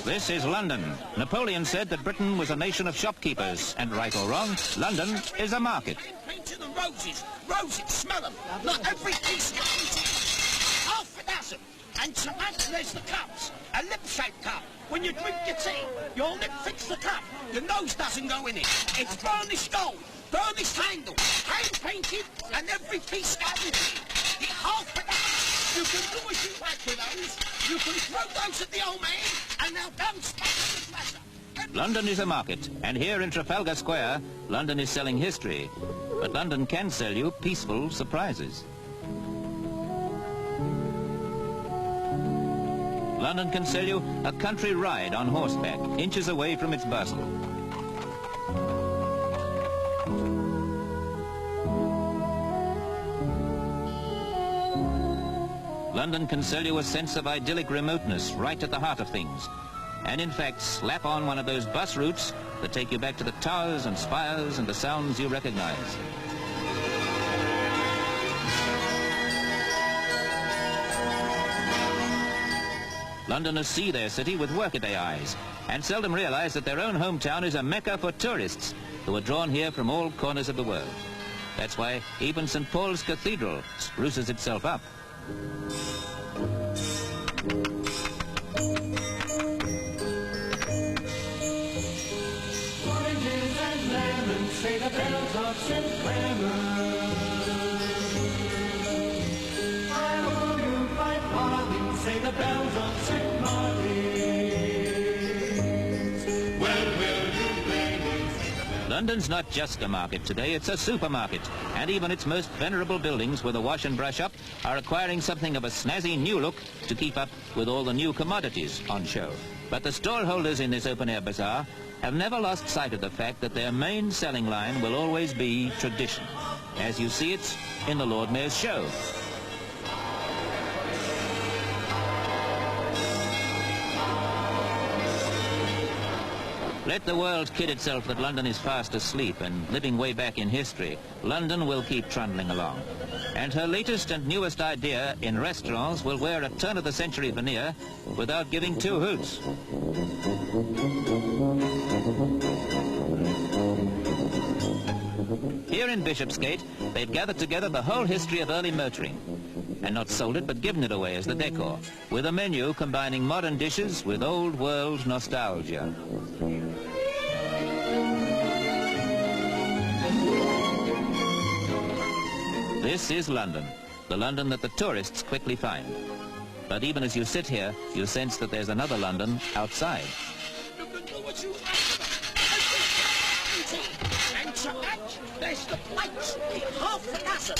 This is London. Napoleon said that Britain was a nation of shopkeepers, and right or wrong, London is a market. Painting the roses. Roses, smell them. Not every piece of painting. Half a dozen. And to match, there's the cups. A lip-shaped cup. When you drink your tea, your lip fits the cup. Your nose doesn't go in it. It's burnished gold. Burnished handle. Hand-painted, and every piece guaranteed. The half a dozen. You can do as you like with those. You can throw those at the old man, and they'll bounce back to the treasure. London is a market, and here in Trafalgar Square, London is selling history. But London can sell you peaceful surprises. London can sell you a country ride on horseback, inches away from its bustle. London can sell you a sense of idyllic remoteness right at the heart of things. And in fact, slap on one of those bus routes that take you back to the towers and spires and the sounds you recognize. Londoners see their city with workaday eyes and seldom realize that their own hometown is a mecca for tourists who are drawn here from all corners of the world. That's why even St. Paul's Cathedral spruces itself up. Oranges and lemons say the bells of St. Clement. I owe you 5 farthings, say the bells of St. Martin's. Well, will you play me? London's not just a market today, it's a supermarket. And even its most venerable buildings with a wash and brush up are acquiring something of a snazzy new look to keep up with all the new commodities on show. But the storeholders in this open-air bazaar have never lost sight of the fact that their main selling line will always be tradition, as you see it in the Lord Mayor's show. Let the world kid itself that London is fast asleep and living way back in history. London will keep trundling along. And her latest and newest idea in restaurants will wear a turn-of-the-century veneer without giving 2 hoots. Here in Bishopsgate, they've gathered together the whole history of early motoring. And not sold it, but given it away as the decor, with a menu combining modern dishes with old-world nostalgia. This is London, the London that the tourists quickly find. But even as you sit here, you sense that there's another London outside. You can do what you like. And to match, there's the plates. The half a dozen.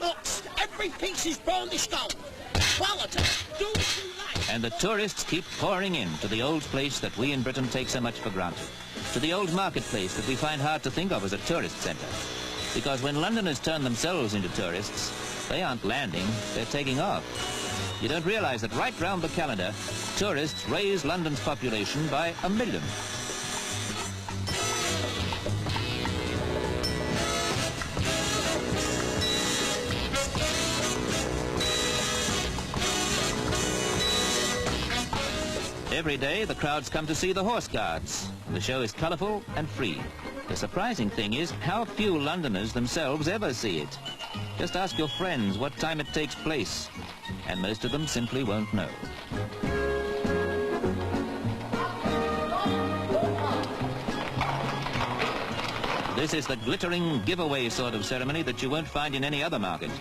Look, every piece is burnished gold. Quality. Do what you like. And the tourists keep pouring in to the old place that we in Britain take so much for granted. To the old marketplace that we find hard to think of as a tourist centre. Because when Londoners turn themselves into tourists, they aren't landing, they're taking off. You don't realize that right round the calendar, tourists raise London's population by 1 million. Every day, the crowds come to see the Horse Guards. The show is colourful and free. The surprising thing is how few Londoners themselves ever see it. Just ask your friends what time it takes place, and most of them simply won't know. This is the glittering giveaway sort of ceremony that you won't find in any other market.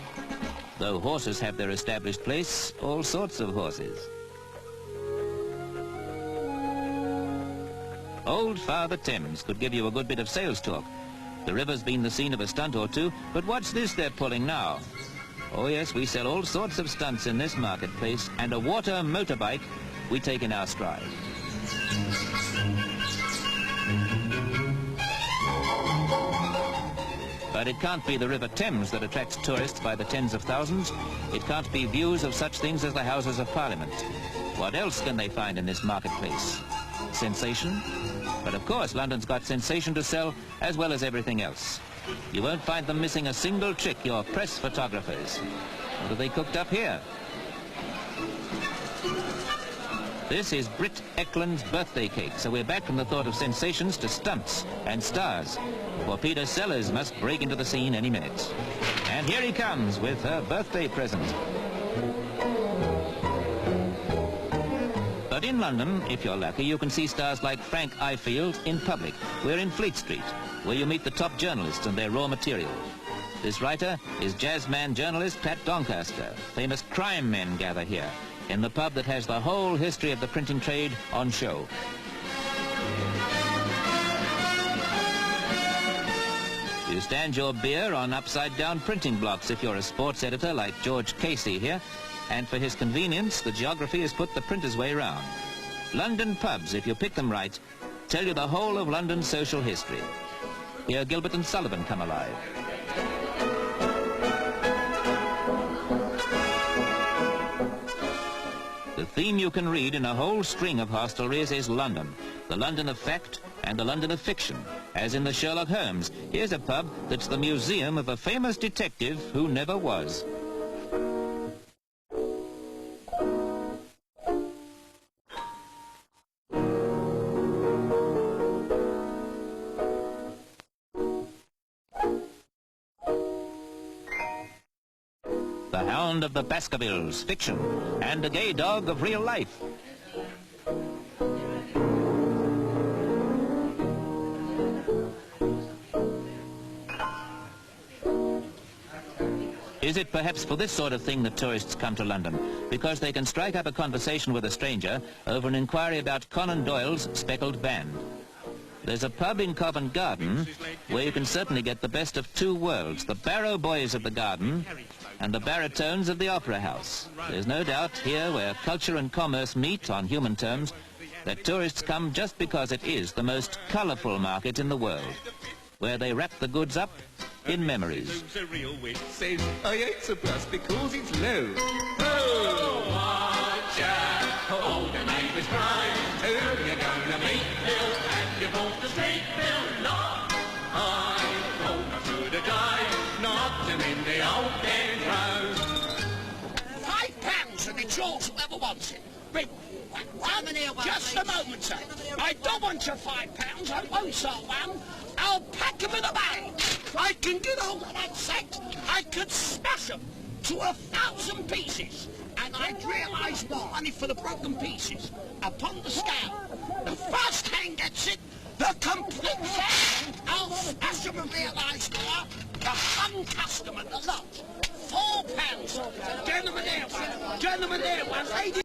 Though horses have their established place, all sorts of horses. Old Father Thames could give you a good bit of sales talk. The river's been the scene of a stunt or two, but what's this they're pulling now? Oh yes, we sell all sorts of stunts in this marketplace, and a water motorbike we take in our stride. But it can't be the River Thames that attracts tourists by the tens of thousands. It can't be views of such things as the Houses of Parliament. What else can they find in this marketplace? Sensation? But of course, London's got sensation to sell as well as everything else. You won't find them missing a single trick, your press photographers. What have they cooked up here? This is Britt Ekland's birthday cake, so we're back from the thought of sensations to stunts and stars. For Peter Sellers must break into the scene any minute. And here he comes with her birthday present. But in London, if you're lucky, you can see stars like Frank Ifield in public. We're in Fleet Street, where you meet the top journalists and their raw material. This writer is jazzman journalist Pat Doncaster. Famous crime men gather here, in the pub that has the whole history of the printing trade on show. You stand your beer on upside-down printing blocks if you're a sports editor like George Casey here, and for his convenience, the geography is put the printer's way round. London pubs, if you pick them right, tell you the whole of London's social history. Here Gilbert and Sullivan come alive. The theme you can read in a whole string of hostelries is London, the London of fact and the London of fiction. As in the Sherlock Holmes, here's a pub that's the museum of a famous detective who never was. The Hound of the Baskervilles, fiction, and a gay dog of real life. Is it perhaps for this sort of thing that tourists come to London? Because they can strike up a conversation with a stranger over an inquiry about Conan Doyle's Speckled Band. There's a pub in Covent Garden where you can certainly get the best of two worlds, the Barrow Boys of the Garden and the baritones of the Opera House. There's no doubt here, where culture and commerce meet on human terms, that tourists come just because it is the most colourful market in the world, where they wrap the goods up in memories. A real wit says, I ain't surprised because it's low. Oh, watch out, oh, the neighbours cry, who you gonna meet, Bill, and you bought the street, Bill, not I, oh, through the dive, knocked him in the old den road. £5 and it's yours, whoever wants it. Big. Just a moment, sir. I don't want your £5. I won't sell one. I'll pack them in a bag. If I can get hold of that set, I could smash them to 1,000 pieces. And I'd realise more money for the broken pieces. Upon the scale, the first hand gets it, the complete set, I'll smash them and realise more. The fun customer, the lot. £4. Gentlemen, there one. Gentlemen, there one. Lady.